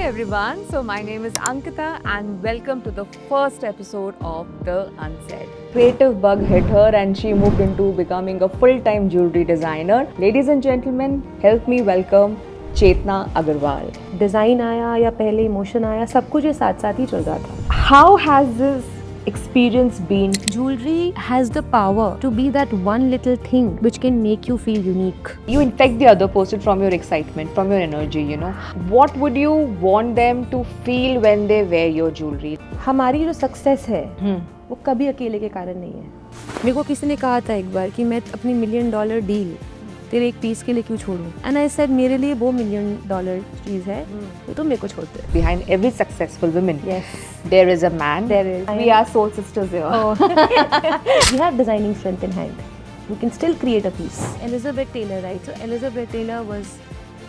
everyone, so my name is Ankita and welcome to the first episode of The Unsaid. Creative bug hit her and she moved into becoming a full-time jewelry designer. Ladies and gentlemen, help me welcome Chetna Agarwal. Design आया या पहले emotion आया, सब कुछ ये साथ साथ ही चल रहा था. How has this experience been? Jewelry has the power to be that one little thing which can make you feel unique. You infect the other person from your excitement, from your energy, you know. What would you want them to feel when they wear your jewelry? हमारी जो success है वो कभी अकेले के कारण नहीं है. मेरे को किसी ने कहा था एक बार कि मैं अपनी $1 मिलियन डील तेरे एक पीस के लिए क्यों छोड़ूं? एंड आई सेड मेरे लिए वो $1 मिलियन चीज़ है तो तुम मेरे को छोड़ दे. Behind every successful woman, Yes. there is a man. There is. We are soul sisters here. We have designing strength in hand. We can still create a piece. Elizabeth Taylor, right? So Elizabeth Taylor was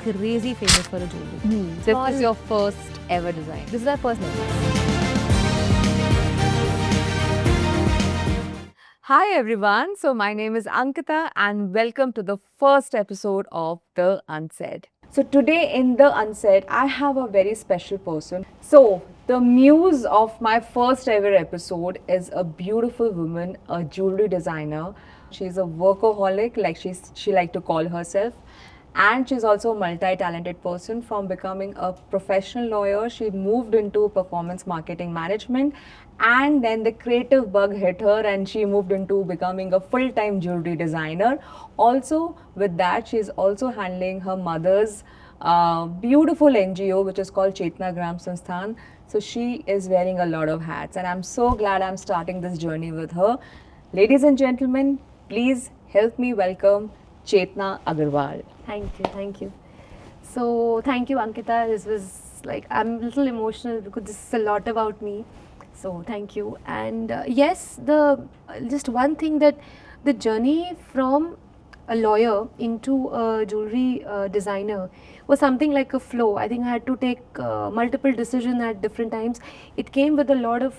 crazy famous for a jewelry. This is your first ever design. This is our first necklace. Hi everyone, so my name is Ankita and welcome to the first episode of The Unsaid. So today in The Unsaid, I have a very special person. So the muse of my first ever episode is a beautiful woman, a jewelry designer. She's a workaholic, like she like to call herself. And she's also a multi-talented person. From becoming a professional lawyer, she moved into performance marketing management, and then the creative bug hit her and she moved into becoming a full-time jewelry designer. Also with that, she's also handling her mother's beautiful NGO which is called Chetna Gram Sansthan. So she is wearing a lot of hats and I'm so glad I'm starting this journey with her. Ladies and gentlemen, please help me welcome Chetna Agarwal. Thank you. So thank you, Ankita. This was like, I'm a little emotional because this is a lot about me. So thank you. And yes, just one thing, that the journey from a lawyer into a jewelry designer was something like a flow. I think I had to take multiple decisions at different times. It came with a lot of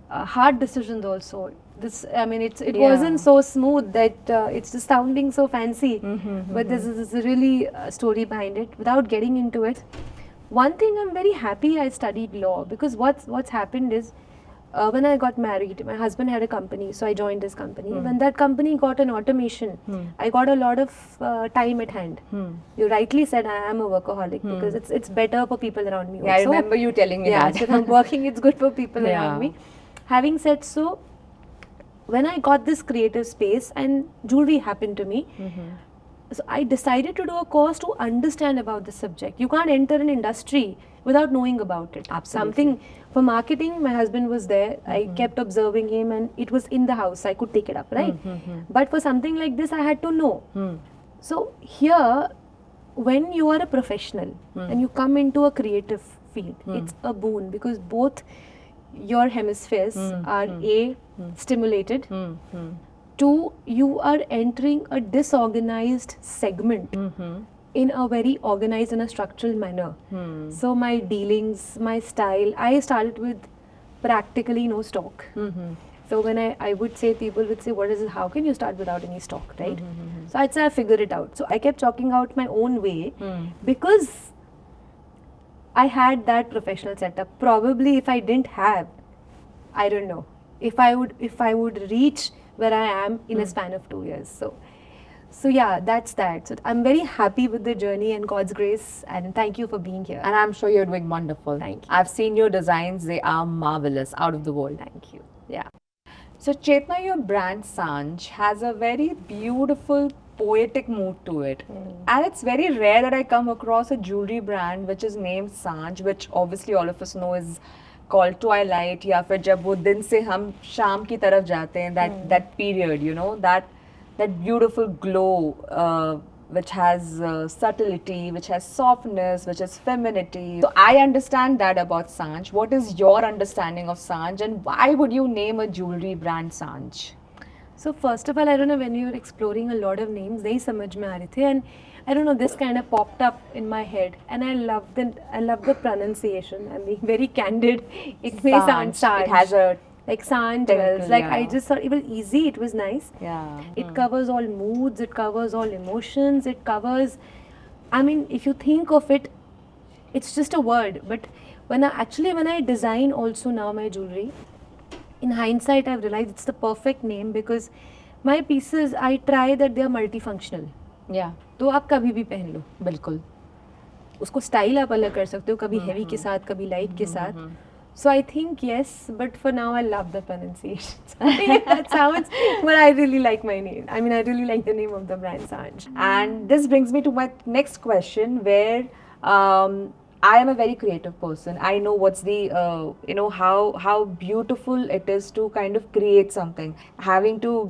hard decisions also. It wasn't so smooth that it's just sounding so fancy, but this is a really story behind it. Without getting into it, one thing I'm very happy I studied law, because what's happened is when I got married, my husband had a company, so I joined his company. When that company got an automation, I got a lot of time at hand. You rightly said I am a workaholic because it's better for people around me. Yeah, also. I remember you telling me that. Yeah, so if I'm working, it's good for people around me. Having said so, when I got this creative space and jewelry happened to me, so I decided to do a course to understand about the subject. You can't enter an industry without knowing about it. Absolutely. Something for marketing, my husband was there. I kept observing him and it was in the house. I could take it up, right? But for something like this, I had to know. So here, when you are a professional and you come into a creative field, it's a boon, because both your hemispheres are stimulated. Two, you are entering a disorganized segment in a very organized and a structural manner. So my dealings, my style, I started with practically no stock. So when I would say, people would say, what is it? How can you start without any stock, right? So I'd say I figured it out. So I kept chalking out my own way because I had that professional setup. Probably if I didn't have, I don't know if I would reach where I am in a span of 2 years. So yeah, that's that. So I'm very happy with the journey and God's grace, and thank you for being here. And I'm sure you're doing wonderful. Thank you. I've seen your designs, they are marvelous, out of the world. Thank you. Yeah. So Chetna, your brand Sanj has a very beautiful poetic mood to it. And it's very rare that I come across a jewelry brand which is named Sanj, which obviously all of us know is called twilight, या फिर जब वो दिन से हम शाम की तरफ जाते हैं, that period, you know, that beautiful glow which has subtlety, which has softness, which has femininity. So I understand that about Sanj. What is your understanding of Sanj, and why would you name a jewelry brand Sanj? So first of all, I don't know, when you were exploring a lot of names, they समझ में आ रहे थे, and I don't know, this kind of popped up in my head, and I love the pronunciation. I'm being very candid. It may sound Sanj. It has a like Sanj Temple, wells. Like yeah. I just thought it was easy. It was nice. Yeah. It covers all moods. It covers all emotions. It covers. I mean, if you think of it, it's just a word. But when I design also now my jewelry, in hindsight I've realized it's the perfect name because my pieces I try that they are multifunctional. Yeah, तो आप कभी भी पहन लो, बिल्कुल. उसको style आप अलग कर सकते हो, कभी हेवी के साथ, कभी लाइट के साथ. So I think yes, but for now I love the pronunciation. Sorry, that sounds, but I really like my name. I mean, I really like the name of the brand, Sanj. And this brings me to my next question, where I am a very creative person. I know what's the how beautiful it is to kind of create something, having to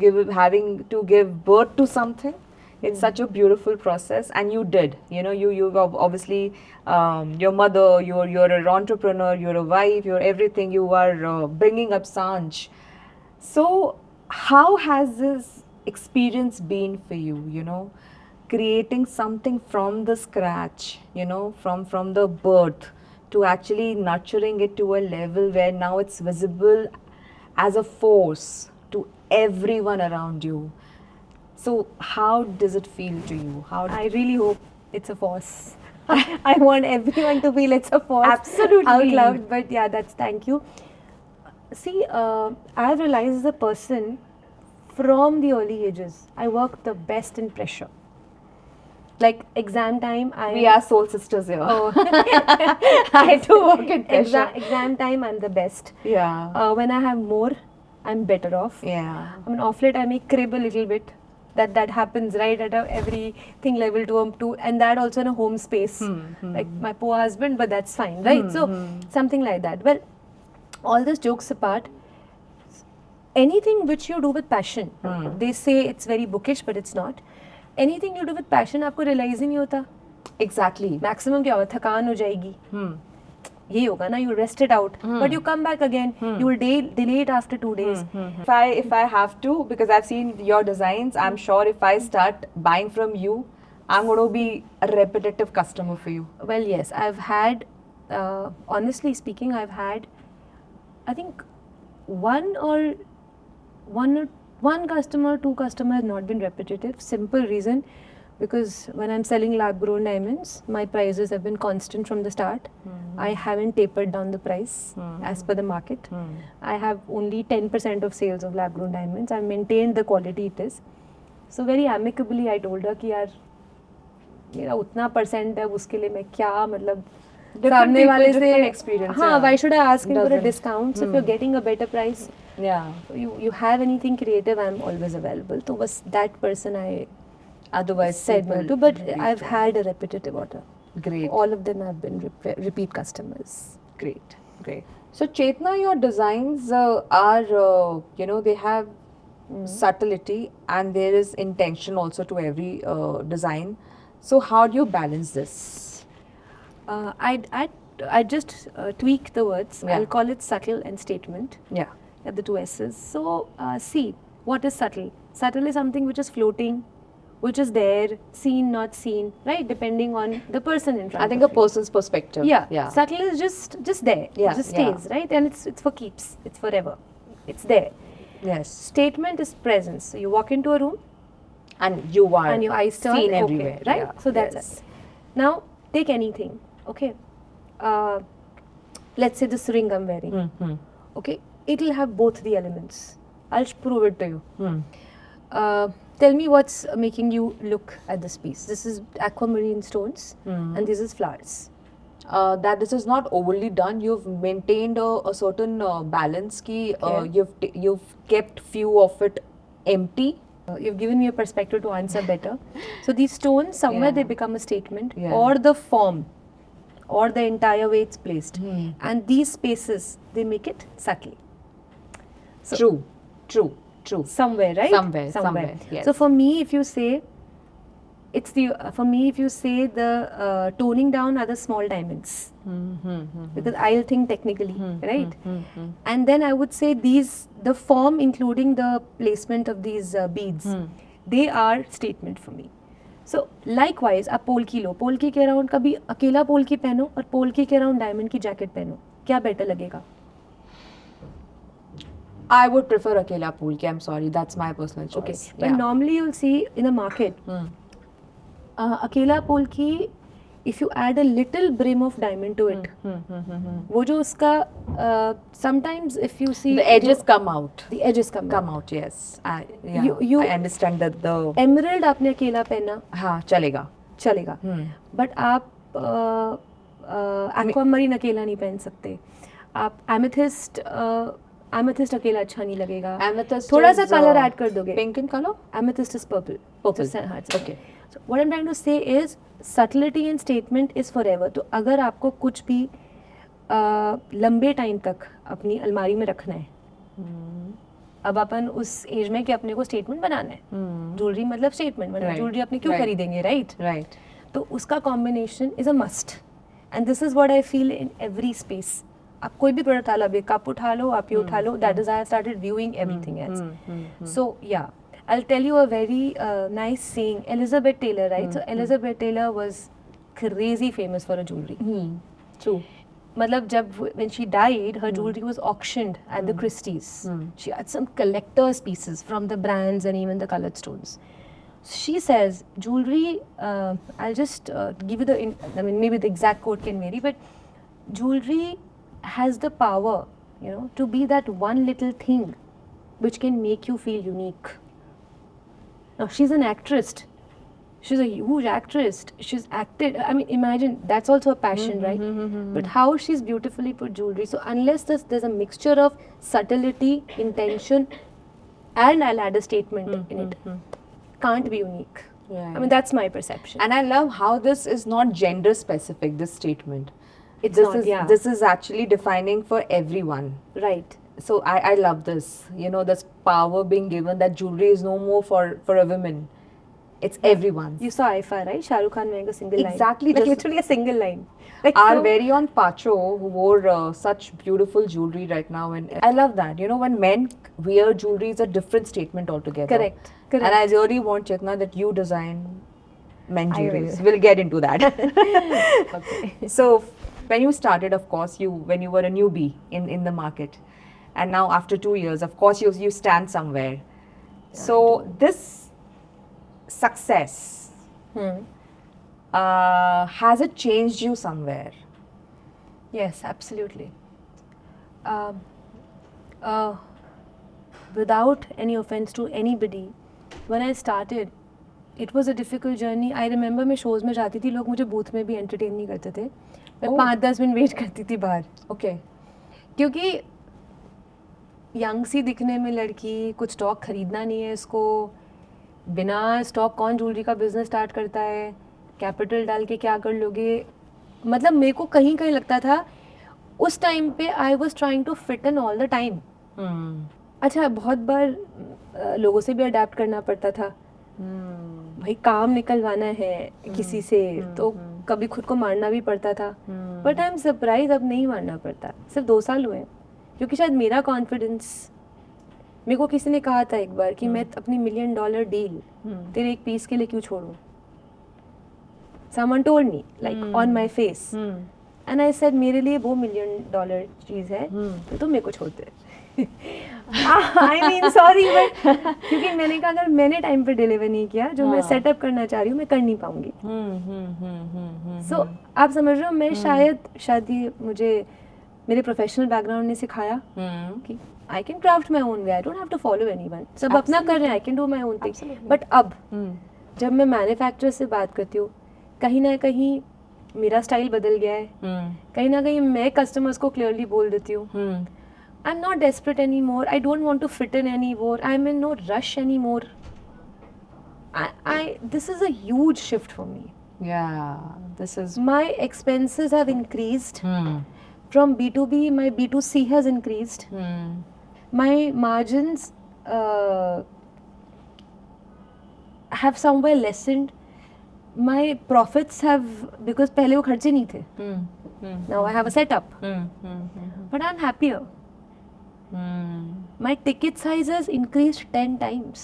give birth to something. It's such a beautiful process, and you did. You've obviously your mother. You're an entrepreneur. You're a wife. You're everything. You are bringing up Sanj. So, how has this experience been for you? Creating something from the scratch, from the birth to actually nurturing it to a level where now it's visible as a force to everyone around you. So, how does it feel to you? I really hope it's a force. I want everyone to feel it's a force. Absolutely. Out loud, but yeah, thank you. See, I've realized as a person from the early ages, I work the best in pressure. Like exam time, We are soul sisters here. Oh. I do work in pressure. Exam time, I'm the best. Yeah. When I have more, I'm better off. Yeah. I mean, off late I may crib a little bit. That happens right at everything level 2, and that also in a home space. Like my poor husband, but that's fine, right? So something like that. Well, all these jokes apart, anything which you do with passion, they say it's very bookish, but it's not. Anything you do with passion, आपको realize ही नहीं होता. Exactly. Maximum क्या होगा, थकान हो जाएगी. ये होगा ना, you rest it out, but you come back again. You will delay it after 2 days. If I have to, because I've seen your designs, I'm sure if I start buying from you, I'm going to be a repetitive customer for you. Well, yes, I've had, honestly speaking, I've had, I think one customer, 2 customers has not been repetitive. Simple reason, because when I'm selling lab-grown diamonds, my prices have been constant from the start. I haven't tapered down the price as per the market. I have only 10% of sales of lab-grown diamonds. I've maintained the quality it is. So very amicably, I told her कि यार मेरा उतना percent है, उसके लिए मैं क्या मतलब सामने वाले से experience. हाँ, why should I ask him for a Doesn't. discount? So if you're getting a better price, Yeah. you have anything creative, I'm always available. So was that person I Otherwise, said no people to, but repeat I've it. had a repetitive order. Great. All of them have been repeat customers. Great. Great. So, Chetna, your designs are, they have subtlety and there is intention also to every design. So, how do you balance this? I just tweak the words. Yeah. I'll call it subtle and statement. Yeah. At the 2 S's. So, see, what is subtle? Subtle is something which is floating, which is there, seen, not seen, right? Depending on the person in front. I think a of you. person's perspective. Yeah. Yeah. Subtle is just there. Yeah, It just yeah. stays, right? And it's for keeps. It's forever. It's there. Yes. Statement is presence. So you walk into a room And you are and your eyes turn, seen okay, everywhere. right? Yeah. So that's Yes. it. Now take anything, okay? Let's say this ring I'm wearing, Mm-hmm. okay? It'll have both the elements. I'll prove it to you. Mm. Tell me what's making you look at this piece. This is aquamarine stones and this is flowers. That this is not overly done. You've maintained a certain balance. Ki, Okay. you've kept few of it empty. You've given me a perspective to answer better. So these stones, somewhere Yeah. they become a statement, Yeah. or the form, or the entire way it's placed. Hmm. And these spaces, they make it subtle. So- True. True. True. Somewhere, right? Somewhere, yes. So for me, if you say, it's the the toning down are the small diamonds, because I'll think technically, right? And then I would say the form, including the placement of these beads, they are statement for me. So likewise, आप पोल्की लो, पोल्की के around कभी अकेला पोल्की पहनो और पोल्की के around diamond की jacket पहनो, क्या बेटर लगेगा? I would prefer Akela Poolki. I'm sorry. That's my personal choice. Okay. But normally you'll see in the market, Akela Polki if you add a little brim of diamond to it, वो जो उसका sometimes if you see The edges come out. the edges come Out, yes. You I understand that the emerald आपने अकेला पहना हाँ चलेगा. चलेगा, but आप aquamarine अकेला नहीं पहन सकते, आप amethyst अकेला अच्छा नहीं लगेगा. Amethyst थोड़ा सा is, कलर ऐड कर दोगे. Pink in color? Amethyst is purple. Purple. Okay. So what I'm trying to say is subtlety and statement is forever. तो अगर आपको कुछ भी लंबे टाइम तक अपनी अलमारी में रखना है, अब अपन उस एज में कि अपने को स्टेटमेंट बनाना है, ज्वेलरी मतलब स्टेटमेंट, मतलब ज्वेलरी अपने क्यों खरीदेंगे, राइट? तो उसका combination is a must, and this is what I feel in every space. आप कोई भी प्रोडक्ट डालो, एक कप उठा लो, आप ये उठा लो, that is I started viewing everything else. So yeah, I'll tell you a very nice saying. Elizabeth Taylor, right? So Elizabeth Taylor was crazy famous for her jewelry. True. मतलब जब when she died, her jewelry was auctioned at the Christie's. She had some collector's pieces from the brands and even the colored stones. She says jewelry. I'll just give you the. I mean, maybe the exact quote can vary, but jewelry has the power, you know, to be that one little thing which can make you feel unique. Now, she's an actress. She's a huge actress. She's acted. I mean, imagine, that's also a passion, right? But how she's beautifully put jewelry. So unless there's a mixture of subtlety, intention, and I'll add a statement in it, can't be unique. Yeah. I mean, that's my perception. And I love how this is not gender specific, this statement. It's not, yeah. This is actually defining for everyone. Right. So I love this, you know, this power being given that jewelry is no more for a woman. It's everyone's. You saw Aifa, right? Shah Rukh Khan wearing a single line. Exactly. Like just literally a single line. Like our so, very own Pacho, who wore such beautiful jewelry right now, and I love that. You know, when men wear jewelry, it's a different statement altogether. Correct. And I really want, Chetna, that you design men I jewelry. will. We'll get into that. Okay. So when you started, of course, when you were a newbie in the market, and now after 2 years, of course, you stand somewhere. So this success, has it changed you somewhere? Yes, absolutely. Without any offense to anybody, when I started, it was a difficult journey. I remember मैं shows में जाती थी, लोग मुझे booth में भी entertain नहीं करते थे. मैं 5-10 मिनट वेट करती थी बाहर. Okay. क्योंकि यंग सी दिखने में लड़की, कुछ स्टॉक खरीदना नहीं है इसको, बिना स्टॉक कौन ज्वेलरी का बिजनेस स्टार्ट करता है, कैपिटल डाल के क्या कर लोगे. मतलब मेरे को कहीं कहीं लगता था उस टाइम पे I was trying to fit in all the time. अच्छा, बहुत बार लोगों से भी अडेप्ट करना पड़ता था. भाई काम निकलवाना है किसी से, तो कभी खुद को मारना भी पड़ता था. बट आई एम सरप्राइज, अब नहीं मारना पड़ता. सिर्फ 2 साल हुए, क्योंकि शायद मेरा कॉन्फिडेंस, मेरे को किसी ने कहा था एक बार कि मैं अपनी $1 मिलियन डील तेरे एक पीस के लिए क्यों छोड़ूं. Someone told me, like on my face, and I said मेरे लिए वो $1 मिलियन चीज़ है, तो तुम मेरे को छोड़ दे. I mean sorry, but क्योंकि मैंने कहा अगर मैंने टाइम पे डिलीवर नहीं किया, जो मैं सेटअप करना चाह रही हूँ, मैं कर नहीं पाऊंगी. So आप समझ रहे हो, मैं शायद मुझे मेरे प्रोफेशनल बैकग्राउंड ने सिखाया कि I can craft my own way, I don't have to follow anyone. सब अपना कर रहे हैं, I can do my own thing. But अब जब मैं मैन्युफैक्चरर से बात करती हूँ, कहीं ना कहीं मेरा स्टाइल बदल गया है. कहीं ना कहीं मैं कस्टमर्स को क्लियरली बोल देती हूँ, I am not desperate any more, I don't want to fit in any more, I am in no rush any more. This is a huge shift for me. This is My expenses have increased. From B2B, my B2C has increased. My margins have somewhere lessened. My profits have, because पहले वो खर्चे नहीं थे. Now I have a setup. But I'm happier. My ticket size has increased 10 times.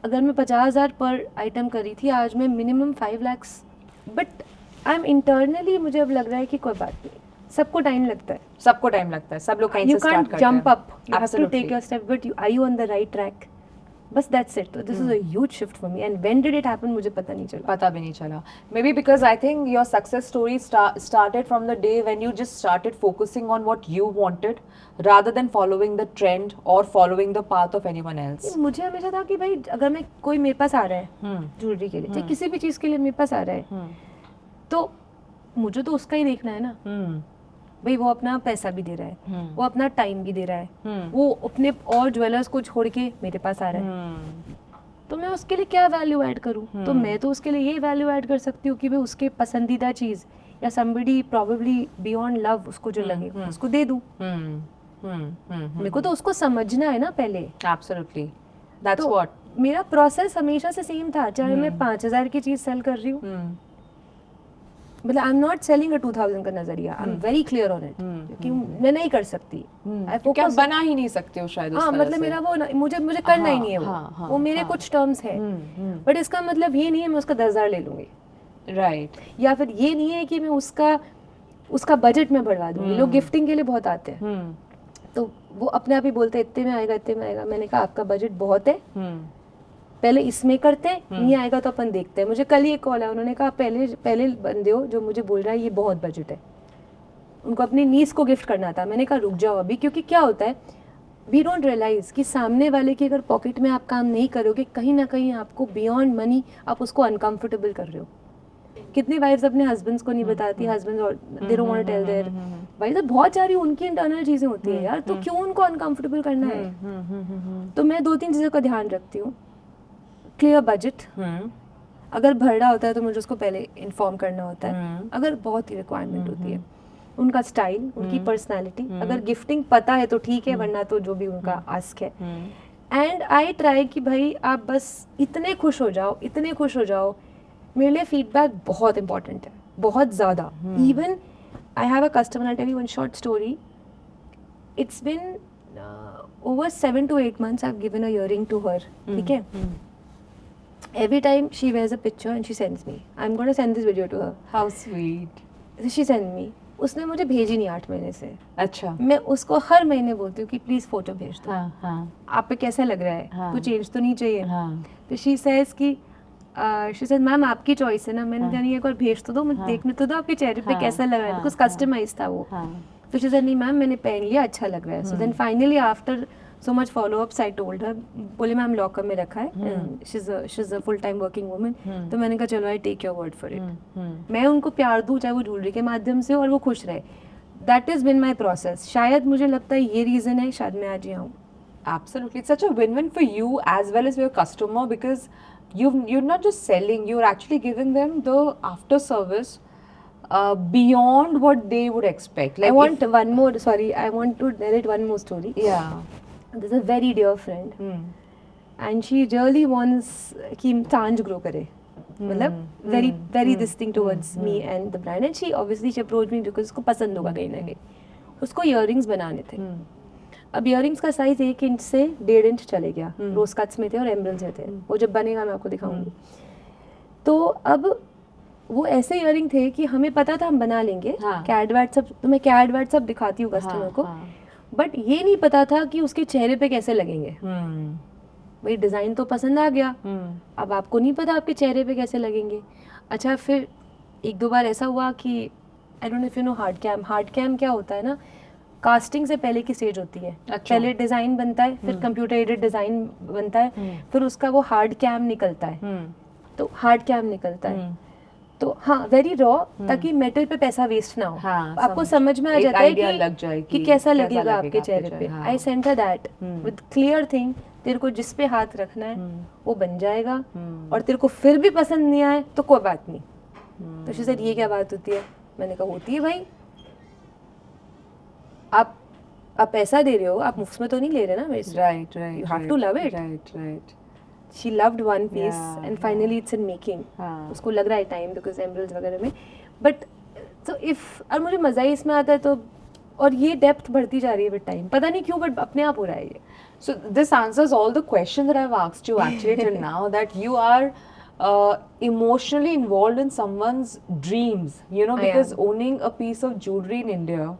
अगर मैं 50,000 पर item करी थी, आज मैं minimum 5 lakhs. But I'm internally, मुझे अब लग रहा है कि कोई बात नहीं, सबको टाइम लगता है. सब लोग कहीं से You स्टार्ट can't करते हैं. jump up. You have to Absolutely. take your step. But are you on the right track? बस दैट्स इट. तो this is a huge shift for me. And when did it happen मुझे पता नहीं चला. पता भी नहीं चला. Maybe because I think your success story started from the day when you just started focusing on what you wanted rather than following the trend or following the path of anyone else. मुझे हमेशा था कि भाई अगर मैं कोई मेरे पास आ रहा है ज्वेलरी के लिए, चाहे किसी भी चीज के लिए मेरे पास आ रहा है, तो मुझे तो उसका ही देखना है ना. भाई वो अपना पैसा भी दे रहा है, वो अपना टाइम भी दे रहा है, वो अपने और ज्वेलर्स को छोड़ के मेरे पास आ रहा है, तो मैं उसके लिए क्या वैल्यू ऐड करूं. तो मैं तो उसके लिए यही वैल्यू ऐड कर सकती हूँ कि मैं उसके पसंदीदा चीज या somebody probably beyond love उसको जो लगे उसको दे दूं. मेरे को तो उसको समझना है ना पहले. Absolutely. That's तो what. मेरा प्रोसेस हमेशा से सेम था, चाहे मैं 5,000 की चीज सेल कर रही हूँ. मतलब आई एम नॉट सेलिंग अ 2,000 का नजरिया. I am very clear on it कि मैं नहीं कर सकती. क्या बना ही नहीं सकते हो शायद उस हाँ, तरह मतलब से. मेरा वो मुझे करना ही नहीं है वो मेरे कुछ टर्म्स है. बट इसका मतलब ये नहीं है मैं उसका 10,000 ले लूंगी. राइट. या फिर ये नहीं है कि मैं उसका बजट में बढ़वा दूंगी. लोग गिफ्टिंग के लिए बहुत आते हैं, तो वो अपने आप ही बोलते हैं इतने में आएगा इतने में आएगा. मैंने कहा आपका बजट बहुत है, पहले इसमें करते हैं, नहीं आएगा तो अपन देखते हैं. मुझे कल ही एक कॉल है, उन्होंने कहा पहले बंदे हो जो मुझे बोल रहा है ये बहुत बजट है. उनको अपनी नीस को गिफ्ट करना था. मैंने कहा रुक जाओ अभी, क्योंकि क्या होता है वी डोंट रियलाइज कि सामने वाले की अगर पॉकेट में आप काम नहीं करोगे, कहीं ना कहीं आपको बियॉन्ड मनी आप उसको अनकंफर्टेबल कर रहे हो. कितनी वाइफ्स अपने हस्बैंड्स को नहीं बताती, husbands they don't want to tell their wives. बहुत सारी उनकी इंटरनल चीजें होती है यार, तो क्यों उनको अनकंफर्टेबल करना है. तो मैं 2-3 चीजों का ध्यान रखती हूँ. क्लियर बजट, अगर भर रहा होता है तो मुझे उसको पहले इन्फॉर्म करना होता है, अगर बहुत ही रिक्वायरमेंट होती है. उनका स्टाइल, उनकी पर्सनालिटी, अगर गिफ्टिंग पता है तो ठीक है, वरना तो जो भी उनका आस्क है. एंड आई ट्राई कि भाई आप बस इतने खुश हो जाओ. मेरे लिए फीडबैक बहुत इंपॉर्टेंट है, बहुत ज़्यादा. Even I have a customer, I tell you one short story. It's been over 7 to 8 months I've given a earring to her. ठीक है. Every time she wears a picture and she sends me. I'm going to send this video to her. How sweet. She sent me. उसने मुझे भेजी नहीं 8 महीने से. अच्छा. मैं उसको हर महीने बोलती हूँ कि प्लीज फोटो भेज दो. हाँ. आप पे कैसा लग रहा है, हाँ. कुछ चेंज तो नहीं चाहिए. हाँ. तो शी सेज कि शी सेड मैम आपकी चॉइस है ना. मैंने कहा नहीं एक बार भेज तो दो, मुझे देखने तो दो आपके चेहरे पे कैसा लग रहा है, बिकॉज कस्टमाइज था वो. तो शी सेड नहीं मैम मैंने पहन लिया, अच्छा लग रहा है. So then finally after so much follow-ups I told her, बोले मैम लॉकर में रखा है. she's a full-time working woman. तो मैंने कहा चलो I take your word for it. मैं उनको प्यार दूँ चाहे वो ज्वेलरी के माध्यम से और वो खुश रहे. That has been my process. शायद मुझे लगता है ये रीज़न है शायद मैं आज यहाँ हूँ. Absolutely, it's such a win-win for you as well as for your customer, because you're not just selling, you're actually giving them the after service beyond what they would expect. Like I want one more. Sorry, I want to narrate one more story. Yeah. There's a very dear friend, and she really wants कि चांज grow करे. मतलब very this thing towards me and the brand, and she obviously she approached me because उसको पसंद होगा कहीं ना कहीं. उसको earrings बनाने थे. अब earrings का साइज 1 इंच से 1.5 इंच चले गया. रोज कट्स में थे और एमरल्ड्स में थे. वो जब बनेगा मैं आपको दिखाऊंगी. तो अब वो ऐसे इयरिंग थे कि हमें पता था हम बना लेंगे. कैड वैड सब, तो मैं कैड वैड सब दिखाती हूँ कस्टमर को. बट ये नहीं पता था कि उसके चेहरे पे कैसे लगेंगे. भाई डिजाइन तो पसंद आ गया, अब आपको नहीं पता आपके चेहरे पे कैसे लगेंगे. अच्छा फिर 1-2 बार ऐसा हुआ कि I don't know if you know hard cam क्या होता है ना, कास्टिंग से पहले की स्टेज होती है. अच्छा. पहले डिजाइन बनता है, फिर कंप्यूटर एडेड डिजाइन बनता है, फिर उसका वो हार्ड कैम निकलता है. तो हार्ड कैम निकलता है तो हाँ वेरी रॉ, ताकि मेटल पे पैसा वेस्ट ना हो. आपको समझ में आ जाता है कि कैसा लगेगा आपके चेहरे पे. I sent her that with clear thing, तेरे को जिस पे हाथ रखना है वो बन जाएगा. और तेरे को फिर भी पसंद नहीं आए तो कोई बात नहीं. तो शी सेड ये क्या बात होती है. मैंने कहा होती है भाई, आप पैसा दे रहे हो, आप मुफ्त में तो नहीं ले रहे ना मेरे से. Right. You have to love it. Right. She loved one piece and finally it's in making. उसको लग रहा है टाइम बिकॉज एमरल्ड्स वगैरह में. बट so if, और मुझे मज़ा ही इसमें आता है. तो और ये डेप्थ बढ़ती जा रही है विद टाइम, पता नहीं क्यों बट अपने आप हो रहा है ये. So this answers all the questions that I've asked you actually till now, that you are emotionally involved in someone's dreams, you know, because owning a piece of jewelry in India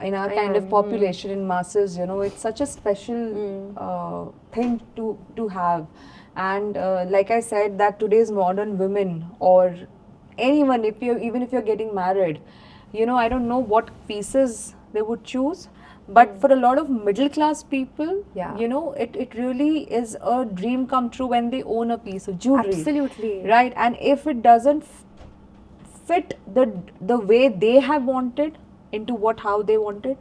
in our I kind know. of population in masses, you know, it's such a special thing to have. And like I said, that today's modern women or anyone, if you even if you're getting married, you know, I don't know what pieces they would choose. But for a lot of middle class people, Yeah. you know, it really is a dream come true when they own a piece of jewelry. Absolutely. Right? And if it doesn't fit the way they have wanted into what how they wanted,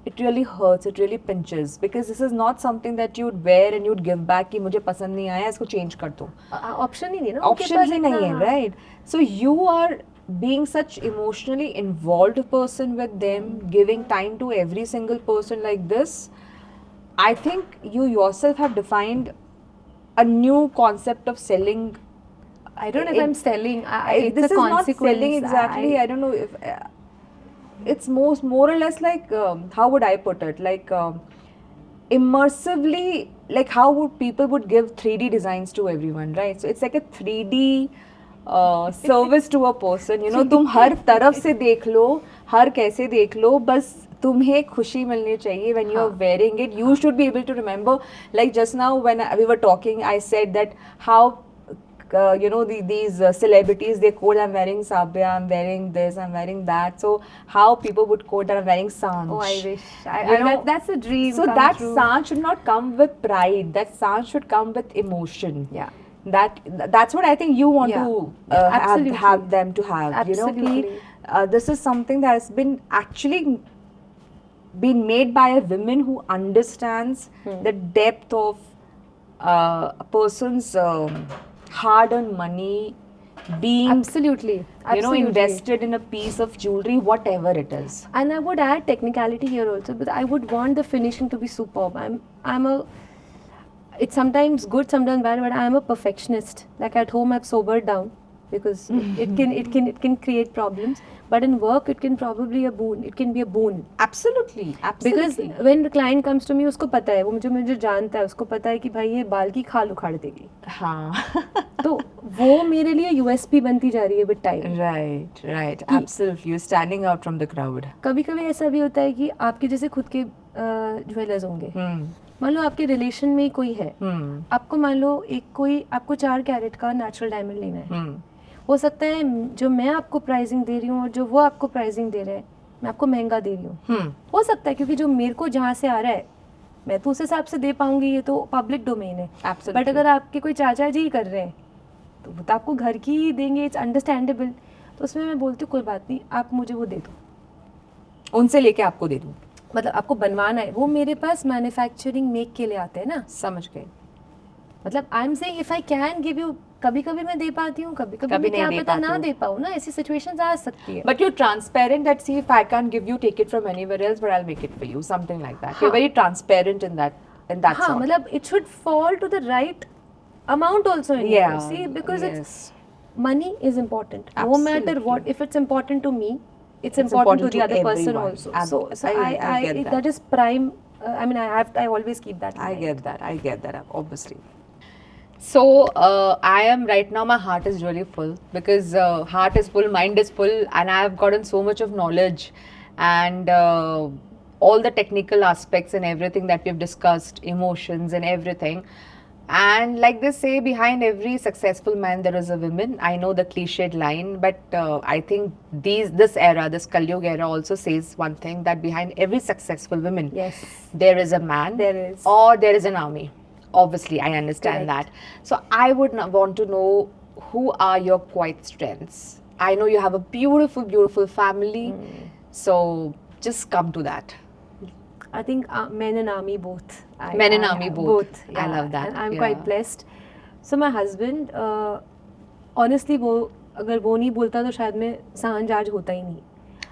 it really hurts, it really pinches, because this is not something that you'd wear and you'd give back कि मुझे पसंद नहीं आया इसको change कर दो. Option ही नहीं ना, उनके Option पास ही नहीं है, इतना- right? So you are being such emotionally involved person with them, giving time to every single person like this. I think you yourself have defined a new concept of selling. I don't know if I'm selling. It's This a is not consequence. selling exactly. I don't know if it's more or less like how would I put it? Like immersively, like how would people would give 3D designs to everyone, right? So it's like a 3D service to a person. You know, तुम हर तरफ से देख लो, हर कैसे देख लो, बस तुम्हें खुशी मिलनी चाहिए when you are wearing it. You should be able to remember, like just now when we were talking, I said that how you know these celebrities, they quote, I'm wearing sabya, I'm wearing this, I'm wearing that. So how people would quote that I'm wearing sanj. Oh, I wish. You know, That's a dream. so come that true. sanj should not come with pride, that sanj should come with emotion. Yeah. That's what I think you want Yeah. to Absolutely. have them to have. Absolutely. You know, this is something that has been actually been made by a woman who understands the depth of a person's hard-earned money being Absolutely. you know, Absolutely. invested in a piece of jewelry, whatever it is. And I would add technicality here also, but I would want the finishing to be superb. I'm a. It's sometimes good, sometimes bad, but I'm a perfectionist. Like at home, I've sobered down because it can create problems. But in work, it can probably a boon. It can be a boon. Absolutely, Because absolutely. when the client comes to me, उसको पता है, वो मुझे जानता है, उसको पता है कि भाई ये बाल की खाल उखाड़ देगी. हाँ. तो वो मेरे लिए USP बनती जा रही है with time. Right. Absolutely. You're standing out from the crowd. कभी-कभी ऐसा भी होता है कि आपके जैसे खुद के ज्वेलर्स होंगे. मान लो आपके रिलेशन में ही कोई है. आपको मान लो आपको 4 कैरेट का नेचुरल डायमंड लेना है. हो सकता है जो मैं आपको प्राइसिंग दे रही हूँ और जो वो आपको प्राइसिंग दे रहे हैं, मैं आपको महंगा दे रही हूँ. हो सकता है क्योंकि जो मेरे को जहाँ से आ रहा है, मैं तो उस हिसाब से दे पाऊंगी, ये तो पब्लिक डोमेन है. Absolutely. बट अगर आपके कोई चाचा जी कर रहे हैं, तो वो तो आपको घर की ही देंगे. It's understandable. तो उसमें मैं बोलती हूँ कोई बात नहीं, आप मुझे वो दे दो. उनसे लेके आपको दे दूँ. मतलब आपको बनवाना है, वो मेरे पास मैन्युफैक्चरिंग मेक के लिए आते हैं ना. समझ गए. मतलब I am saying if I can give you, कभी कभी मैं दे पाती हूँ, कभी कभी मैं नहीं क्या दे पता पाती ना हूँ. दे पाऊँ ना. ऐसी सिचुएशंस आ सकती है. But you're transparent that see if I can't give you, take it from anywhere else, but I'll make it for you, something like that. You're हाँ. very transparent in that हाँ, sort. मतलब it should fall to the right amount also in Yeah. you. See, because yes. it's money is important. No matter Absolutely. what, if it's important to me, it's It's important to important the to other person everyone. also. So I get that. that is prime. I mean, I always keep that. in I mind. get that, obviously. So, I am right now, my heart is really full because heart is full, mind is full, and I have gotten so much of knowledge and all the technical aspects and everything that we've discussed, emotions and everything. And like they say, behind every successful man, there is a woman. I know the cliched line, but I think this era, this Kalyug era also says one thing, that behind every successful woman, Yes. there is a man. There is. Or there is an army. Obviously, I understand Correct. that. So I would want to know, who are your quiet strengths? I know you have a beautiful, beautiful family. So just come to that. I think men and army both. Men and army both. I yeah. love that. And I'm Yeah. quite blessed. So my husband, honestly, वो अगर वो नहीं बोलता तो शायद मैं सांझ आज होता ही नहीं.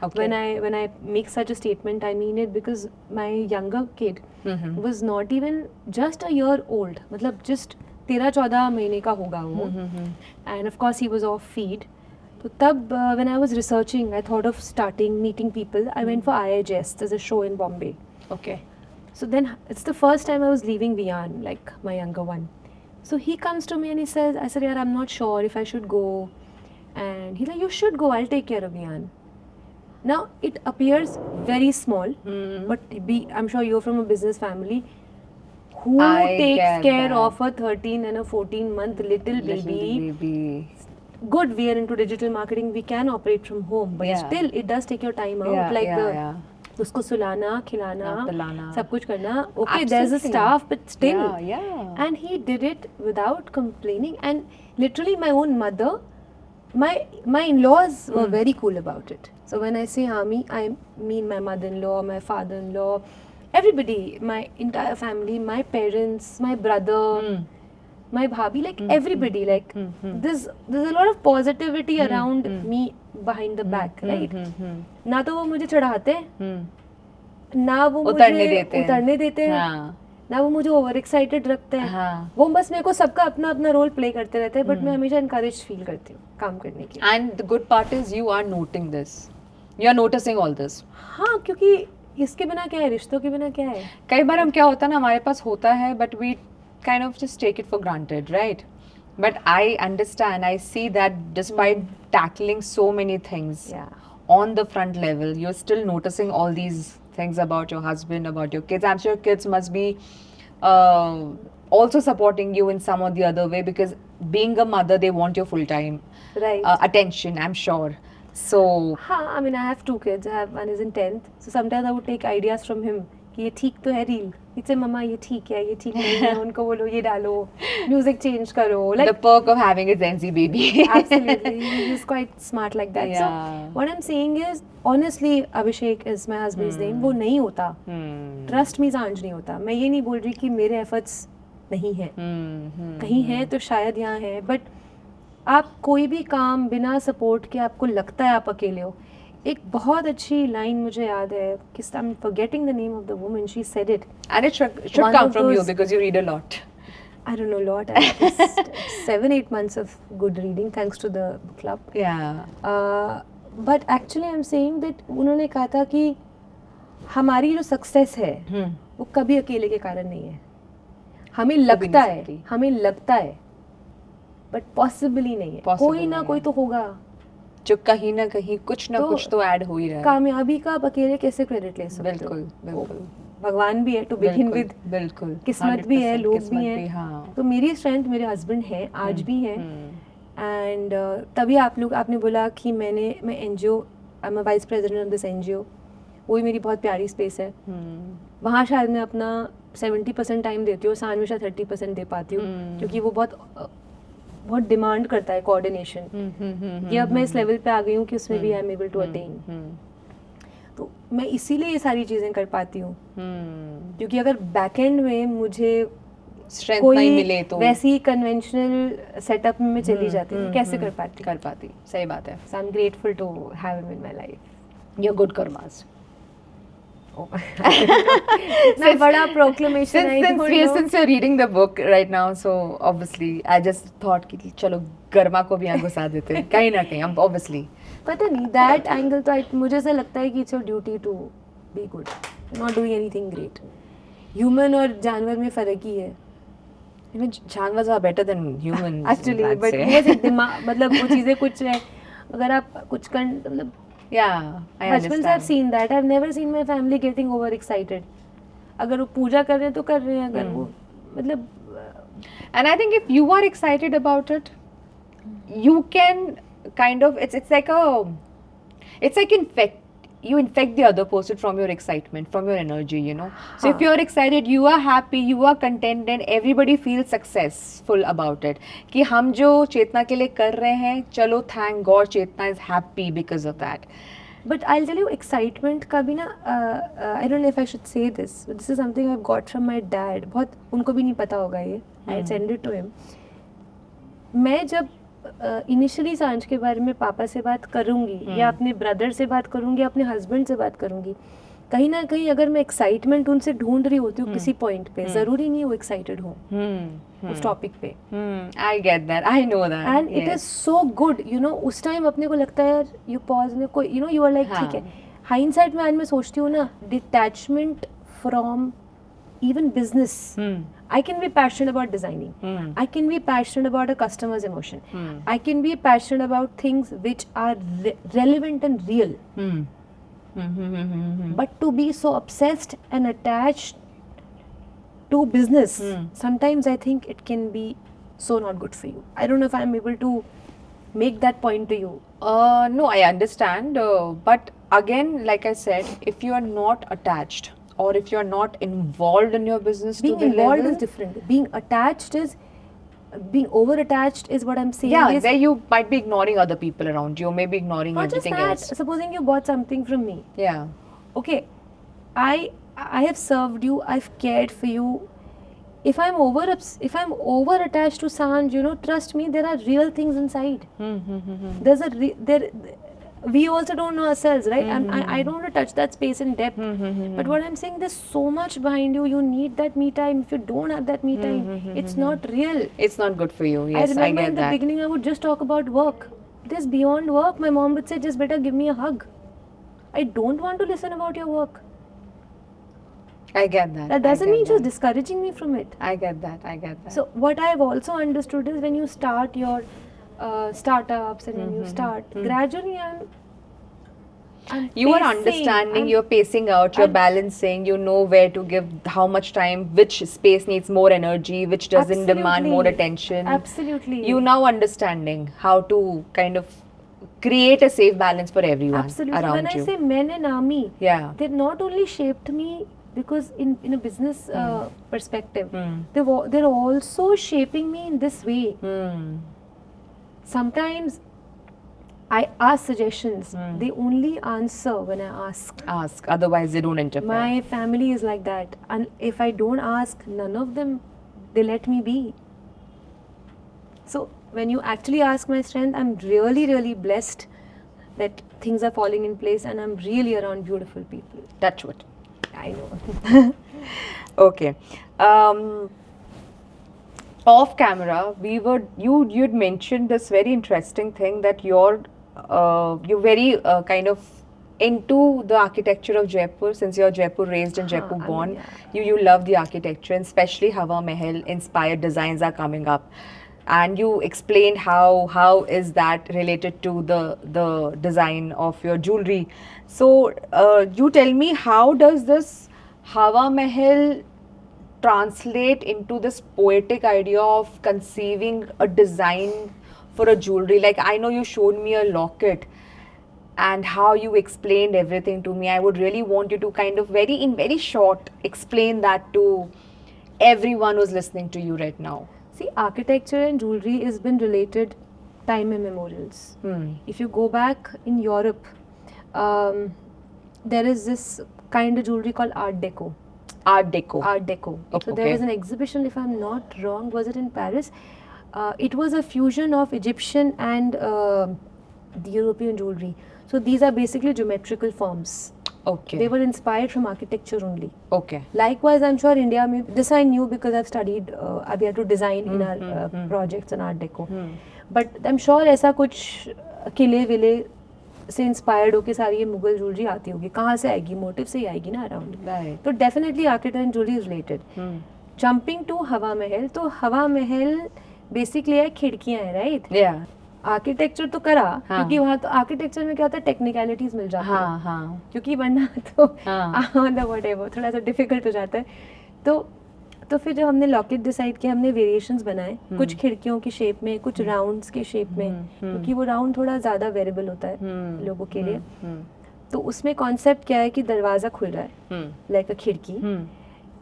Okay. When I make such a statement, I mean it, because my younger kid was not even just a year old. मतलब just 13-14 महीने का होगा वो. And of course he was off feed. तो तब when I was researching, I thought of starting meeting people. I went for IHS. There's a show in Bombay. Okay. So then it's the first time I was leaving Vian, like my younger one. So he comes to me and he says, I said, yeah, I'm not sure if I should go. And he's like, you should go, I'll take care of Vian. Now it appears very small, Hmm. but I'm sure you're from a business family. Who I takes get care that. of a 13 and a 14-month little baby? baby. Good, we are into digital marketing, we can operate from home, but Yeah. still it does take your time out. Yeah, Like yeah. उसको सुलाना, खिलाना, पिलाना. सब कुछ करना. Okay, there's a Absolutely. staff, but still. Yeah. And he did it without complaining. And literally, my own mother, my in-laws were very cool about it. So when I say Ami, I mean my mother-in-law, my father-in-law, everybody, my entire family, my parents, my brother, my bhabhi, like everybody. Like there's a lot of positivity around me behind the back, right? ना तो वो मुझे चढ़ाते ना वो उतरने मुझे देते हैं. उतरने देते हैं, हाँ. ना वो मुझे ओवर एक्साइटेड रखते हैं. हाँ. वो बस मेरे को सबका अपना अपना रोल प्ले करते रहते हैं, बट मैं हमेशा इनकरेज फील करती हूँ काम करने की. And the good part is you are noting this. You are noticing all this. हाँ, क्योंकि इसके बिना क्या है, रिश्तों के बिना क्या है. कई बार हम क्या होता है ना, हमारे पास होता है but we kind of just take it for granted, right? But I understand, I see that despite tackling so many things Yeah. on the front level, you're still noticing all these things about your husband, about your kids. I'm sure kids must be also supporting you in some or the other way, because being a mother, they want your full time Right. attention, I'm sure. So, हाँ, I mean, I have 2 kids. One is in 10th. So sometimes I would take ideas from him कि ये ठीक तो है reel. He'd say, मम्मा ये ठीक है, ये ठीक नहीं है. उनको बोलो ये डालो, म्यूजिक चेंज करो. Like the perk of having a Gen Z baby. absolutely, he's quite smart like that. Yeah. So what I'm saying is, honestly, Abhishek is my husband's name. वो नहीं होता. Trust me, सांझ नहीं होता. मैं ये नहीं बोल रही कि मेरे efforts नहीं हैं. कहीं हैं तो शायद यहाँ है. But आप कोई भी काम बिना सपोर्ट के आपको लगता है आप अकेले हो. एक बहुत अच्छी लाइन मुझे याद है कि I'm forgetting the name of the woman. She said it. And it should One come of from you those- because you read a lot. I don't know a lot. I had just 7-8 months of good reading thanks to the book club. Yeah. But actually I'm saying that उन्होंने कहा था कि हमारी जो success है वो कभी अकेले के कारण नहीं है. हमें लगता नहीं है, सकती. हमें लगता है, बट पॉसिबल ही नहीं है. Possible कोई ना नहीं कोई है. तो होगा. जो कहीं ना कहीं कुछ ना तो कुछ तो ऐड हो ही रहा है. कामयाबी का आप अकेले कैसे क्रेडिट ले सकते हो? बिल्कुल, बिल्कुल. भगवान भी है टू बिगिन विद, बिल्कुल. किस्मत भी है, 100% लोग भी किस्मत हैं. हाँ. तो मेरी स्ट्रेंथ मेरे हस्बैंड हैं, आज भी हैं. एंड तभी आपने बोला कि मैं NGO, I am vice president of this NGO. वही मेरी बहुत प्यारी स्पेस है. वहाँ शायद मैं अपना 70% टाइम देती हूँ, सांझ में शायद 30% दे पाती हूँ, क्योंकि वो बहुत डिमांड करता है कोऑर्डिनेशन. ये अब मैं इस लेवल पे आ गई हूँ कि उसमें भी I am able to attend. तो मैं इसीलिए ये सारी चीज़ें कर पाती हूँ, क्योंकि अगर बैक एंड में मुझे स्ट्रेंथ कोई नहीं मिले तो वैसी कन्वेंशनल सेटअप में मैं चली जाती हूँ, कैसे कर पाती. कर पाती. सही बात है. So I'm grateful to have him in my life. You're good karmas. इतना बड़ा proclamation I don't know. Since you're reading the book right now, so obviously I just thought कि चलो गर्मा को भी यहाँ घुसा देते हैं कहीं ना कहीं. हम obviously पता नहीं that angle तो मुझे ऐसा लगता है कि it's your duty to be good, not doing anything great. Human और जानवर में फर्क ही है. even जानवर are better than humans. Actually, I'd but say. वो सिर्फ दिमाग, मतलब वो चीज़ें कुछ है. अगर आप कुछ मतलब Yeah, I बचपन से I've understand. seen that. I've never seen my family getting over excited. अगर वो पूजा कर रहे हैं तो कर रहे हैं, अगर वो मतलब And I think if you are excited about it, you can kind of it's like you infect the other person from your excitement, from your energy, you know. So if हाँ. you're excited, you are happy, you are content, and everybody feels successful about it. कि हम जो चेतना के लिए कर रहे हैं, चलो thank God Chetna is happy because of that. But I'll tell you, excitement का भी ना, I don't know if I should say this, but this is something I've got from my dad. बहुत उनको भी नहीं पता होगा ये. I sent it to him. मैं जब इनिशियली सांझ के बारे में पापा से बात करूँगी या अपने ब्रदर से बात करूँगी या अपने हस्बैंड से बात करूँगी, कहीं ना कहीं अगर मैं एक्साइटमेंट उनसे ढूंढ रही होती हूँ किसी पॉइंट पे, ज़रूरी नहीं वो एक्साइटेड हो उस टॉपिक पे. I get that. I know that. And it is so good, you know. उस टाइम अपने को लगता है यार, यू पॉज में कोई, you know, you are like ठीक है. हाइंडसाइट में आज मैं सोचती हूँ ना, detachment from even business. I can be passionate about designing. I can be passionate about a customer's emotion. I can be passionate about things which are relevant and real. But to be so obsessed and attached to business, sometimes I think it can be so not good for you. I don't know if I'm able to make that point to you. No, I understand. But again, like I said, if you are not attached or if you are not involved in your business Being to the involved level, is different. Being attached is, being over attached is what I'm saying. yeah, is there you might be ignoring other people around you, maybe ignoring not just everything that. else. Supposing you bought something from me. Yeah. Okay, I have served you. I've cared for you. If I'm over attached to Sanj, you know, trust me, there are real things inside. There's a there. We also don't know ourselves, right? I don't want to touch that space in depth. But what I'm saying, there's so much behind you. You need that me time. If you don't have that me time, it's not real. It's not good for you. Yes, I remember get in the that. beginning, I would just talk about work. This beyond work, my mom would say, just better give me a hug. I don't want to listen about your work. I get that. That doesn't mean just discouraging me from it. I get that. I get that. So what I've also understood is when you start your startups and when you start, gradually you are understanding, you're pacing out, you're balancing, you know where to give how much time, which space needs more energy, which doesn't demand more attention. Absolutely. You now understanding how to kind of create a safe balance for everyone Absolutely. around When you. I say men and army, Yeah. they not only shaped me because in a business perspective, they're also shaping me in this way. Sometimes I ask suggestions. They only answer when I ask. Ask, otherwise they don't interfere. My family is like that. And if I don't ask, none of them, they let me be. So when you actually ask my strength, I'm really, really blessed that things are falling in place and I'm really around beautiful people. Touch wood. I know. Okay. Off camera, you'd mentioned this very interesting thing that you're very kind of into the architecture of Jaipur, since you're Jaipur raised and Jaipur born. You love the architecture, and especially Hawa Mahal inspired designs are coming up. And you explained how is that related to the design of your jewelry. So you tell me, how does this Hawa Mahal translate into this poetic idea of conceiving a design for a jewelry? Like, I know you showed me a locket and how you explained everything to me. I would really want you to kind of in very short explain that to everyone who's listening to you right now. See, architecture and jewelry has been related time immemorials. If you go back in Europe, there is this kind of jewelry called Art Deco. Art Deco. Art Deco. So there was an exhibition, if I'm not wrong, was it in Paris? It was a fusion of Egyptian and the European jewelry. So these are basically geometrical forms. Okay. They were inspired from architecture only. Okay. Likewise, I'm sure India, this I knew because I've studied, we had to design in our projects in Art Deco. But I'm sure ऐसा कुछ किले विले से inspired होके सारी ये Mughal jewellery आती होगी. कहाँ से आएगी? मोटिव से ही आएगी ना अराउंड. तो definitely architecture and jewellery is related. Jumping to Hawa Mahal, तो हवा महल बेसिकली है खिड़कियां हैं, राइट? आर्किटेक्चर तो करा, क्योंकि वहाँ तो आर्किटेक्चर में क्या होता है, टेक्निकलिटीज मिल जाती है, क्योंकि वरना तो व्हाटएवर थोड़ा सा डिफिकल्ट हो जाता है. तो फिर जब हमने लॉकेट डिसाइड किया, हमने वेरिएशंस बनाए, कुछ खिड़कियों की शेप में, कुछ राउंड्स के शेप में, क्योंकि वो राउंड थोड़ा ज़्यादा वेरिएबल होता है लोगों के लिए. तो उसमें कॉन्सेप्ट क्या है कि दरवाज़ा खुल रहा है लाइक अ खिड़की,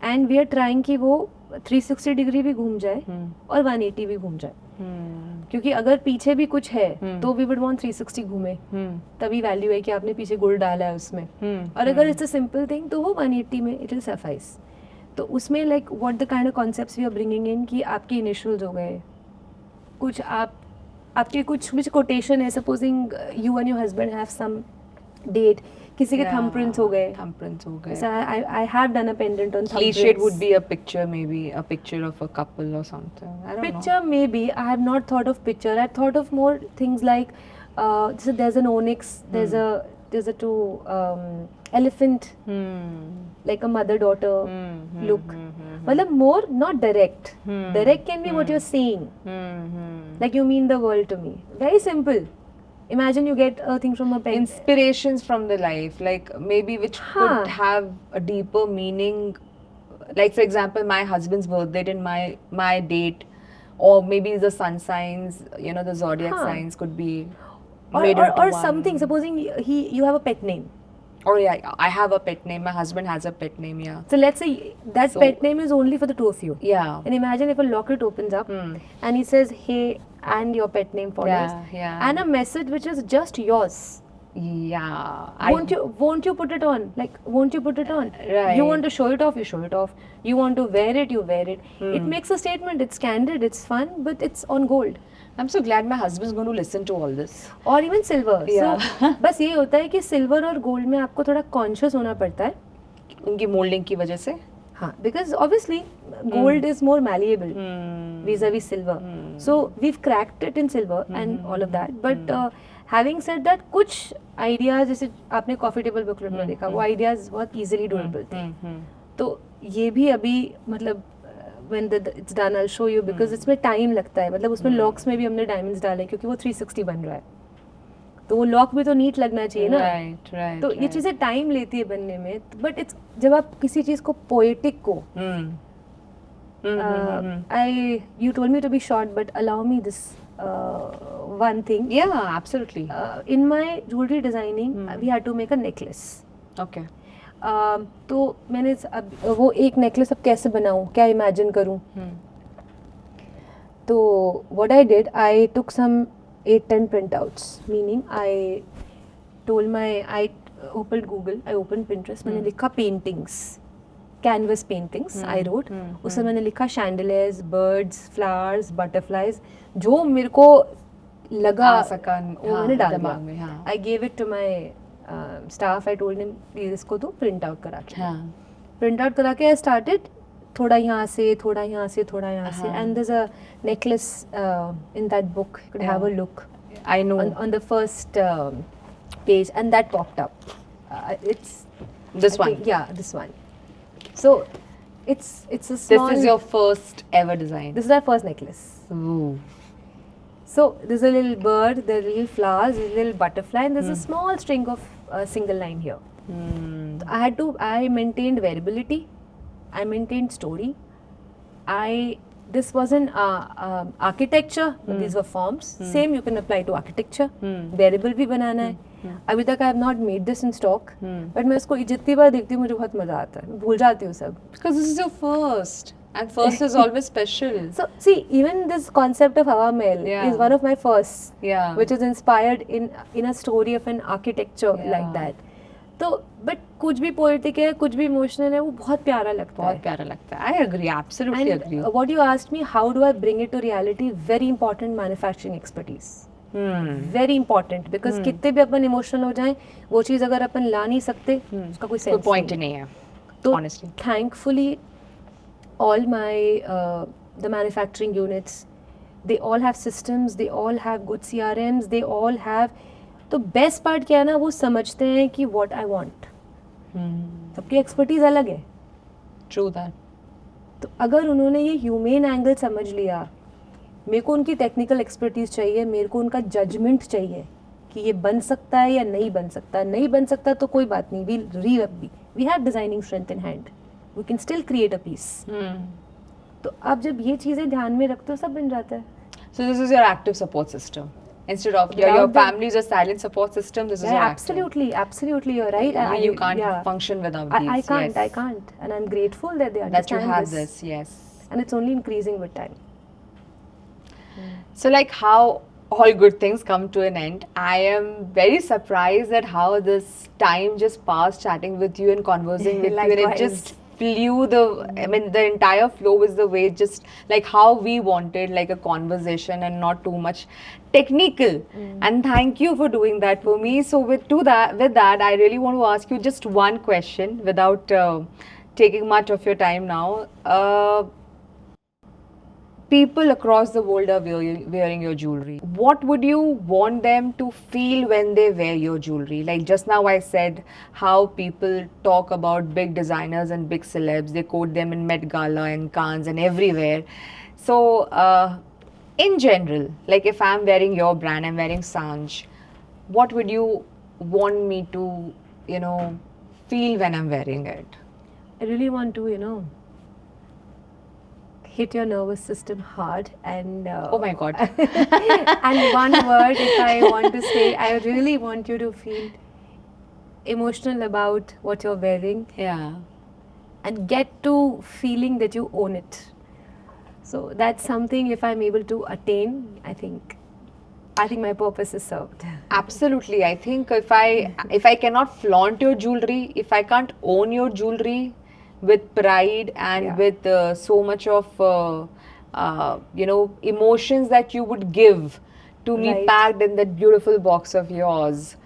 एंड वी आर ट्राइंग कि वो 360 डिग्री भी घूम जाए और 180 भी घूम जाए. क्योंकि अगर पीछे भी कुछ है तो वी वुड वांट 360 घूमे, तभी वैल्यू है कि आपने पीछे गोल्ड डाला है उसमें. और अगर इट्स अ सिंपल थिंग तो वो 180 में इट विल सफाइस. तो उसमें like what the kind of concepts we are bringing in, कि आपके इनिशियल्स हो गए कुछ, आपके कुछ कोटेशन है, supposing you and your husband have some date, किसी के थंबप्रिंट्स हो गए. So I have done a pendant on thumbprints. Cliched would be a picture, maybe a picture of a couple or something. I don't know. Picture maybe. I have not thought of picture. I thought of more things like so there's an onyx. There's a two elephant, like a mother-daughter look. Well, more not direct. Direct can be what you're saying. Like you mean the world to me. Very simple. Imagine you get a thing from a pen. Inspirations from the life, like maybe which Huh. could have a deeper meaning. Like for example, my husband's birthday and my date, or maybe the sun signs, you know, the zodiac Huh. signs could be or made or, into or one. something. Supposing you have a pet name. Or yeah, I have a pet name. My husband has a pet name. Yeah. So let's say that So- pet name is only for the two of you. Yeah. And imagine if a locket opens up Hmm. and he says, "Hey," and your pet name follows, Yeah. and a message which is just yours. Yeah. Won't you put it on? Like, won't you put it on? Right. You want to show it off, you show it off. You want to wear it, you wear it. It Hmm. makes a statement. It's candid, it's fun, but it's on gold. I'm so glad my husband's going to listen to all this. और even silver. Yeah. So, बस ये होता है कि silver और gold में आपको थोड़ा कॉन्शियस होना पड़ता है. उनकी मोल्डिंग की वजह से. हाँ, because obviously gold is more malleable vis-a-vis silver. So we've cracked it in silver and all of that. But having said that, कुछ ideas जैसे आपने कॉफी टेबल बुकलेट में देखा, वो ideas बहुत easily doable थे. तो ये भी अभी मतलब when it's done I'll show you because इसमें टाइम लगता है. मतलब उसमें लॉक्स में भी हमने डायमंड्स डाले क्योंकि वो 360 बन रहा है. तो वो लॉक भी तो नीट लगना चाहिए ना. Right. तो ये चीज़ें टाइम लेती है बनने में. बट इट्स जब आप किसी चीज़ को पोएटिक को you told me to be short, but allow me this one thing. Yeah, absolutely. In my jewelry designing, we had to make a necklace. Okay. तो मैंने वो एक नेकलेस अब कैसे बनाऊं, क्या इमेजिन करूं. तो what I did, I took some 8-10 printouts, meaning I opened Google, I opened Pinterest, मैंने लिखा paintings, canvas paintings, I wrote. उसमें मैंने लिखा chandeliers, birds, flowers, butterflies, जो मेरे को लगा आ सका, वो मैंने डाल दिमाग दिया. में, हाँ. I gave it to my staff. I told him please इसको तो print out करा के. हाँ. Print out करा के I started थोड़ा यहाँ से, थोड़ा यहाँ से, थोड़ा यहाँ से, and there's a necklace in that book. You could have a look I know. on the first page, and that popped up. It's This I one. think- yeah, this one. So it's a small. This is your first ever design. This is our first necklace. Ooh. So there's a little bird, there's little flowers, there's a little butterfly, and there's a small string of single line here. I maintained variability, I maintained story. This wasn't architecture, but these were forms. Same you can apply to architecture. Variable भी बनाना है. अभी तक I have not made this in stock, but मैं इसको जितनी बार देखती हूँ मुझे बहुत मजा आता है. भूल जाती हूँ सब. Because this is your first. And first is always special. So see, even this concept of Hawa Mahal Yeah. is one of my firsts. Yeah. Which is inspired in a story of an architecture Yeah. like that. तो but कुछ भी poetic है, कुछ भी emotional है, वो बहुत प्यारा लगता बहुत है. प्यारा लगता है. I agree, absolutely agree. And what you asked me, how do I bring it to reality? Very important manufacturing expertise. Very important because कितने भी अपन इमोशनल हो जाएं, वो चीज़ अगर अपन ला नहीं सकते, उसका कोई कोई सेंस पॉइंट ही नहीं है. तो honestly. thankfully all my the manufacturing units, they all have systems, they all have good CRMs, they all have. तो बेस्ट पार्ट क्या है ना, वो समझते हैं कि व्हाट आई वांट. सबकी एक्सपर्टीज अलग है. True that. तो अगर उन्होंने ये ह्यूमन एंगल समझ लिया, मेरे को उनकी टेक्निकल एक्सपर्टीज चाहिए, मेरे को उनका जजमेंट चाहिए कि ये बन सकता है या नहीं बन सकता. नहीं बन सकता तो कोई बात नहीं, we have designing strength in hand, we can still create a piece. तो आप जब ये चीज़ें ध्यान में रखते हो, सब बन जाता है. So this is your active support system. Instead of your Without that- family is a silent support system, this is your active. Absolutely, you're right. You can't function without these. I can't, yes. I can't, and I'm grateful that they That you understand have this. this, yes. And it's only increasing with time. So like how all good things come to an end, I am very surprised at how this time just passed chatting with you and conversing with you, and it Likewise. just flew I mean the entire flow was the way just like how we wanted, like a conversation and not too much technical. And thank you for doing that for me. So with that I really want to ask you just one question without taking much of your time now. People across the world are wearing your jewelry. What would you want them to feel when they wear your jewelry? Like just now I said how people talk about big designers and big celebs. They quote them in Met Gala and Cannes and everywhere. So in general, like if I'm wearing your brand, I'm wearing Sanj, what would you want me to, feel when I'm wearing it? I really want to, hit your nervous system hard and Oh my God. and one word, if I want to say, I really want you to feel emotional about what you're wearing Yeah. and get to feeling that you own it. So that's something, if I'm able to attain, I think my purpose is served. Absolutely. I think if I cannot flaunt your jewelry, if I can't own your jewelry with pride and Yeah. with so much of emotions that you would give to me Right. packed in that beautiful box of yours,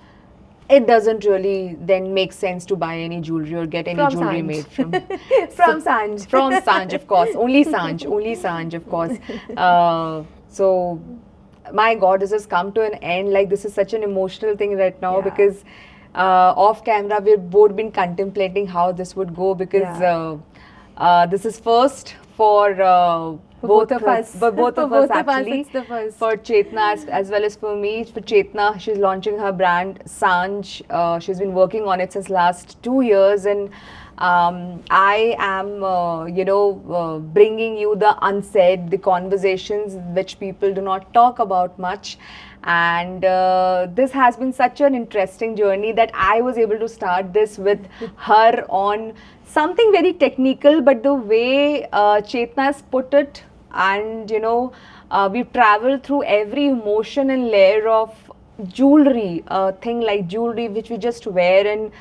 it doesn't really then make sense to buy any jewelry or get any From jewelry Sanj. made from From Sanj. from Sanj, of course. Only Sanj, of course. So, my God, this has come to an end. Like, this is such an emotional thing right now Yeah. because off camera, we've both been contemplating how this would go because this is first for both of us. But both For of us both of us, actually. it's the first. For Chetna as well as for me. For Chetna, she's launching her brand Sanj. She's been working on it since last 2 years, and I am, bringing you the unsaid, the conversations which people do not talk about much. And this has been such an interesting journey that I was able to start this with her on something very technical, but the way Chetna has put it, and we've traveled through every emotion and layer of jewelry, a thing like jewelry which we just wear and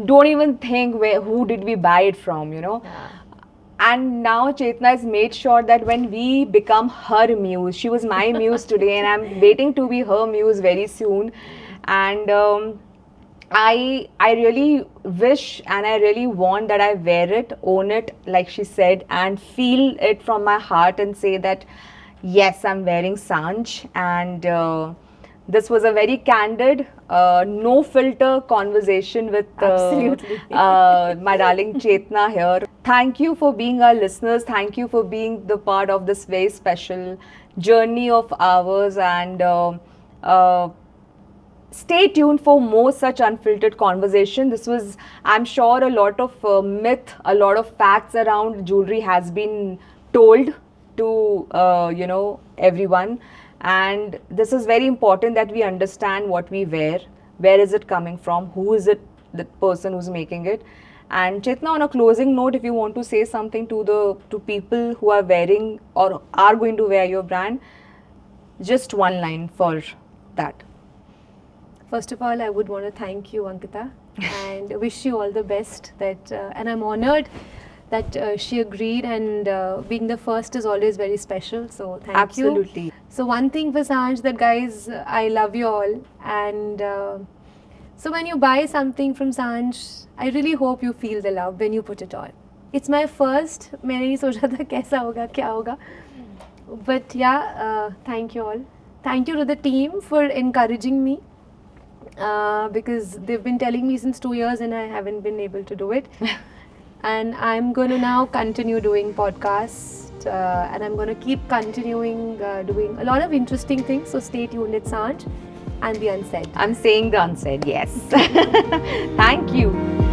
don't even think who did we buy it from, And now Chetna has made sure that when we become her muse, she was my muse today, and I'm waiting to be her muse very soon. And I really wish and I really want that I wear it, own it, like she said, and feel it from my heart and say that yes, I'm wearing Sanj. And this was a very candid, no filter conversation with Absolutely. my darling Chetna here. Thank you for being our listeners. Thank you for being the part of this very special journey of ours. And stay tuned for more such unfiltered conversation. This was, I'm sure, a lot of myth, a lot of facts around jewelry has been told to everyone, and this is very important that we understand what we wear, where is it coming from, who is it, the person who's making it. And Chetna, on a closing note, if you want to say something to people who are wearing or are going to wear your brand, just one line for that. First of all, I would want to thank you, Ankita, and wish you all the best. And I'm honored that she agreed, and being the first is always very special. So thank you. Absolutely. So one thing for Sanj, that guys, I love you all, and so when you buy something from Sanj, I really hope you feel the love when you put it on. It's my first. मैंने नहीं सोचा था कैसा होगा, क्या होगा. But yeah, thank you all. Thank you to the team for encouraging me. Because they've been telling me since 2 years and I haven't been able to do it. And I'm going to now continue doing podcasts, and I'm going to keep continuing doing a lot of interesting things. So stay tuned. It's Sanj and The Unsaid. I'm saying the unsaid, yes. Thank you.